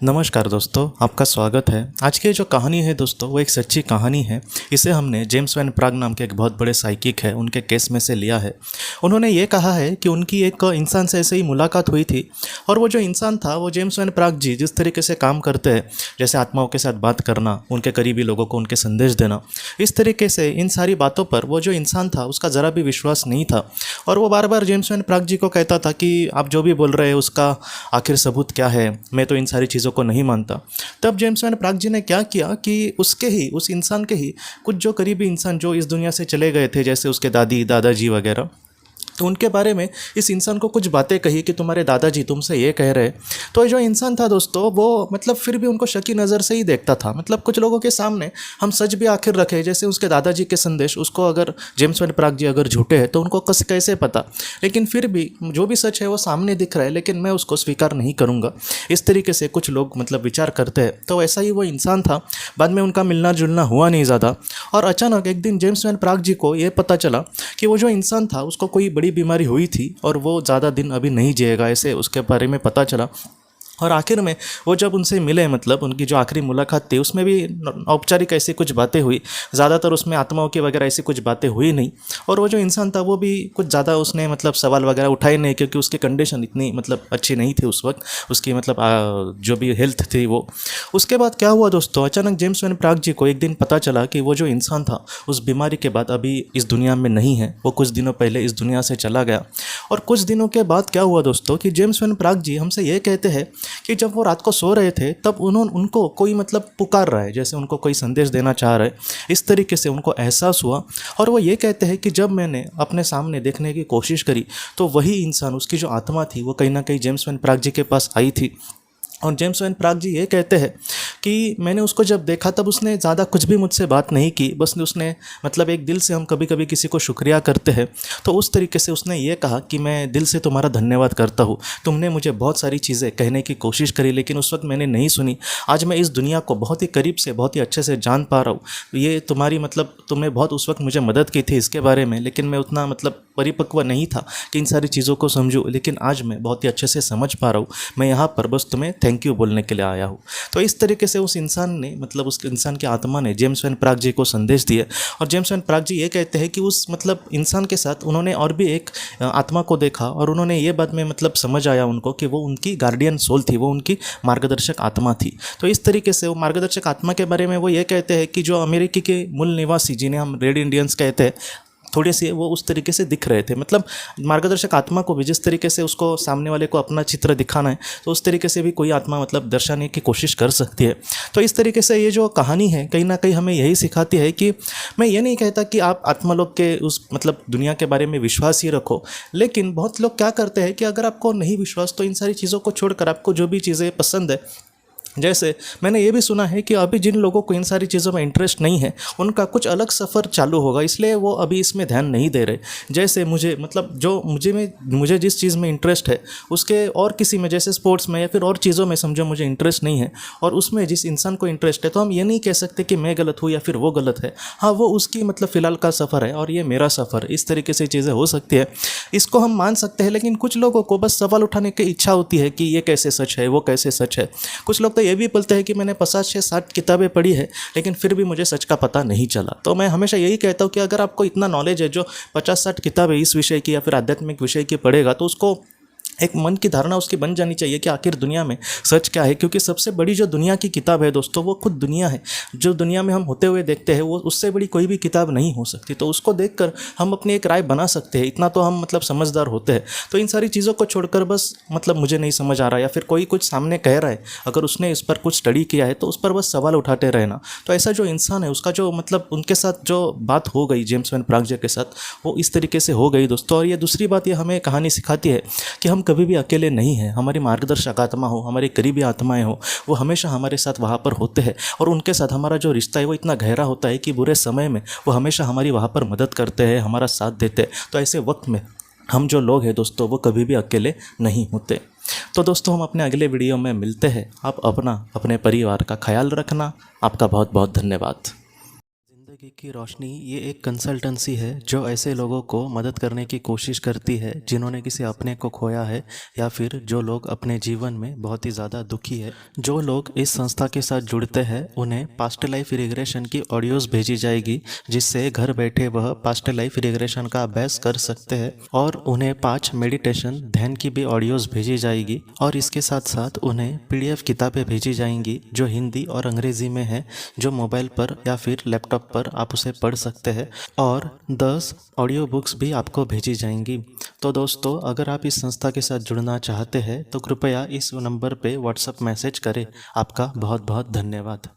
नमस्कार दोस्तों, आपका स्वागत है। आज की जो कहानी है दोस्तों, वो एक सच्ची कहानी है। इसे हमने जेम्स वैन प्राग नाम के एक बहुत बड़े साइकिक है उनके केस में से लिया है। उन्होंने ये कहा है कि उनकी एक इंसान से ऐसे ही मुलाकात हुई थी और वो जो इंसान था वो जेम्स वैन प्राग जी जिस तरीके से काम करते हैं, जैसे आत्माओं के साथ बात करना, उनके करीबी लोगों को उनके संदेश देना, इस तरीके से इन सारी बातों पर वो जो इंसान था उसका ज़रा भी विश्वास नहीं था। और वो बार बार जेम्स वैन प्राग जी को कहता था कि आप जो भी बोल रहे हैं उसका आखिर सबूत क्या है, मैं तो इन सारी चीज़ों को नहीं मानता। तब जेम्स वैन प्राग जी ने क्या किया कि उस इंसान के ही कुछ जो करीबी इंसान जो इस दुनिया से चले गए थे, जैसे उसके दादी दादाजी वगैरह, तो उनके बारे में इस इंसान को कुछ बातें कही कि तुम्हारे दादाजी तुमसे ये कह रहे। तो जो इंसान था दोस्तों, वो मतलब फिर भी उनको शकी नज़र से ही देखता था। मतलब कुछ लोगों के सामने हम सच भी आखिर रखे, जैसे उसके दादाजी के संदेश, उसको अगर जेम्स वैन प्राग जी अगर झूठे हैं तो उनको कैसे पता, लेकिन फिर भी जो भी सच है वो सामने दिख रहा है, लेकिन मैं उसको स्वीकार नहीं करूँगा। इस तरीके से कुछ लोग मतलब विचार करते हैं। तो ऐसा ही वो इंसान था। बाद में उनका मिलना जुलना हुआ नहीं ज़्यादा, और अचानक एक दिन जेम्स वैन प्राग जी को ये पता चला कि वो जो इंसान था उसको कोई बड़ी बीमारी हुई थी और वो ज़्यादा दिन अभी नहीं जिएगा, ऐसे उसके बारे में पता चला। और आखिर में वो जब उनसे मिले, मतलब उनकी जो आखिरी मुलाकात थी उसमें भी औपचारिक ऐसी कुछ बातें हुई, ज़्यादातर उसमें आत्माओं की वगैरह ऐसी कुछ बातें हुई नहीं। और वो जो इंसान था वो भी कुछ ज़्यादा उसने मतलब सवाल वगैरह उठाए नहीं, क्योंकि उसकी कंडीशन इतनी मतलब अच्छी नहीं थी उस वक्त, उसकी मतलब जो भी हेल्थ थी वो। उसके बाद क्या हुआ दोस्तों, अचानक जेम्स वैन प्राग जी को एक दिन पता चला कि वो जो इंसान था उस बीमारी के बाद अभी इस दुनिया में नहीं है, वो कुछ दिनों पहले इस दुनिया से चला गया। और कुछ दिनों के बाद क्या हुआ दोस्तों कि जेम्स वैन प्राग जी हमसे ये कहते हैं कि जब वो रात को सो रहे थे तब उनको कोई मतलब पुकार रहा है, जैसे उनको कोई संदेश देना चाह रहा है, इस तरीके से उनको एहसास हुआ। और वो ये कहते हैं कि जब मैंने अपने सामने देखने की कोशिश करी तो वही इंसान, उसकी जो आत्मा थी, वो कहीं ना कहीं जेम्स वैन प्राग जी के पास आई थी। और जेम्स वैन प्राग जी ये कहते हैं कि मैंने उसको जब देखा तब उसने ज़्यादा कुछ भी मुझसे बात नहीं की, बस उसने मतलब एक दिल से, हम कभी कभी किसी को शुक्रिया करते हैं तो उस तरीके से उसने ये कहा कि मैं दिल से तुम्हारा धन्यवाद करता हूँ, तुमने मुझे बहुत सारी चीज़ें कहने की कोशिश करी लेकिन उस वक्त मैंने नहीं सुनी। आज मैं इस दुनिया को बहुत ही करीब से, बहुत ही अच्छे से जान पा रहा हूँ। ये तुम्हारी मतलब तुमने बहुत उस वक्त मुझे मदद की थी इसके बारे में, लेकिन मैं उतना मतलब परिपक्व नहीं था कि इन सारी चीज़ों को समझूं, लेकिन आज मैं बहुत ही अच्छे से समझ पा रहा हूँ। मैं यहाँ पर बस तुम्हें थैंक यू बोलने के लिए आया हूँ। तो इस तरीके से उस इंसान ने, मतलब उस इंसान की आत्मा ने जेम्स वैन प्राग जी को संदेश दिए। और जेम्स वैन प्राग जी ये कहते हैं कि उस मतलब इंसान के साथ उन्होंने और भी एक आत्मा को देखा और उन्होंने ये बाद में मतलब समझ आया उनको कि वो उनकी गार्डियन सोल थी, वो उनकी मार्गदर्शक आत्मा थी। तो इस तरीके से वो मार्गदर्शक आत्मा के बारे में वो ये कहते हैं कि जो अमेरिकी के मूल निवासी, जिन्हें हम रेड इंडियंस कहते हैं, थोड़े से वो उस तरीके से दिख रहे थे। मतलब मार्गदर्शक आत्मा को भी जिस तरीके से उसको सामने वाले को अपना चित्र दिखाना है, तो उस तरीके से भी कोई आत्मा मतलब दर्शाने की कोशिश कर सकती है। तो इस तरीके से ये जो कहानी है कहीं ना कहीं हमें यही सिखाती है कि मैं ये नहीं कहता कि आप आत्मालोक के उस मतलब दुनिया के बारे में विश्वास ही रखो, लेकिन बहुत लोग क्या करते हैं कि अगर आपको नहीं विश्वास तो इन सारी चीज़ों को छोड़कर आपको जो भी चीज़ें पसंद है, जैसे मैंने ये भी सुना है कि अभी जिन लोगों को इन सारी चीज़ों में इंटरेस्ट नहीं है उनका कुछ अलग सफ़र चालू होगा, इसलिए वो अभी इसमें ध्यान नहीं दे रहे। जैसे मुझे मतलब जो मुझे जिस चीज़ में इंटरेस्ट है उसके और किसी में, जैसे स्पोर्ट्स में या फिर और चीज़ों में समझो मुझे इंटरेस्ट नहीं है, और उसमें जिस इंसान को इंटरेस्ट है, तो हम ये नहीं कह सकते कि मैं गलत हूँ या फिर वो गलत है। हाँ, वो उसकी मतलब फ़िलहाल का सफ़र है और ये मेरा सफ़र, इस तरीके से चीज़ें हो सकती है, इसको हम मान सकते हैं। लेकिन कुछ लोगों को बस सवाल उठाने की इच्छा होती है कि ये कैसे सच है, वो कैसे सच है। कुछ लोग तो ये भी बोलते हैं कि मैंने 50 से 60 किताबें पढ़ी है लेकिन फिर भी मुझे सच का पता नहीं चला। तो मैं हमेशा यही कहता हूँ कि अगर आपको इतना नॉलेज है, जो 50-60 किताबें इस विषय की या फिर आध्यात्मिक विषय की पढ़ेगा, तो उसको एक मन की धारणा उसकी बन जानी चाहिए कि आखिर दुनिया में सच क्या है। क्योंकि सबसे बड़ी जो दुनिया की किताब है दोस्तों, वो खुद दुनिया है। जो दुनिया में हम होते हुए देखते हैं वो उससे बड़ी कोई भी किताब नहीं हो सकती। तो उसको देखकर हम अपनी एक राय बना सकते हैं, इतना तो हम मतलब समझदार होते हैं। तो इन सारी चीज़ों को छोड़कर बस मतलब मुझे नहीं समझ आ रहा या फिर कोई कुछ सामने कह रहा है, अगर उसने इस पर कुछ स्टडी किया है तो उस पर बस सवाल उठाते रहना। तो ऐसा जो इंसान है उसका जो मतलब उनके साथ जो बात हो गई जेम्स वैन प्राग जी के साथ, वो इस तरीके से हो गई दोस्तों। और ये दूसरी बात ये हमें कहानी सिखाती है कि हम कभी भी अकेले नहीं हैं। हमारी मार्गदर्शक आत्मा हो, हमारी करीबी आत्माएं हो, वो हमेशा हमारे साथ वहाँ पर होते हैं और उनके साथ हमारा जो रिश्ता है वो इतना गहरा होता है कि बुरे समय में वो हमेशा हमारी वहाँ पर मदद करते हैं, हमारा साथ देते हैं। तो ऐसे वक्त में हम जो लोग हैं दोस्तों, वो कभी भी अकेले नहीं होते। तो दोस्तों, हम अपने अगले वीडियो में मिलते हैं। आप अपने परिवार का ख्याल रखना। आपका बहुत बहुत धन्यवाद। जिंदगी की रोशनी ये एक कंसल्टेंसी है जो ऐसे लोगों को मदद करने की कोशिश करती है जिन्होंने किसी अपने को खोया है या फिर जो लोग अपने जीवन में बहुत ही ज़्यादा दुखी है। जो लोग इस संस्था के साथ जुड़ते हैं उन्हें पास्ट लाइफ रिग्रेशन की ऑडियोज़ भेजी जाएगी, जिससे घर बैठे वह पास्ट लाइफ रिग्रेशन का अभ्यास कर सकते हैं। और उन्हें 5 मेडिटेशन ध्यान की भी ऑडियोज़ भेजी जाएगी और इसके साथ साथ उन्हें PDF किताबें भेजी जाएंगी जो हिंदी और अंग्रेज़ी में है, जो मोबाइल पर या फिर लैपटॉप पर आप उसे पढ़ सकते हैं। और 10 ऑडियो बुक्स भी आपको भेजी जाएंगी। तो दोस्तों, अगर आप इस संस्था के साथ जुड़ना चाहते हैं तो कृपया इस नंबर पे व्हाट्सएप मैसेज करें। आपका बहुत बहुत धन्यवाद।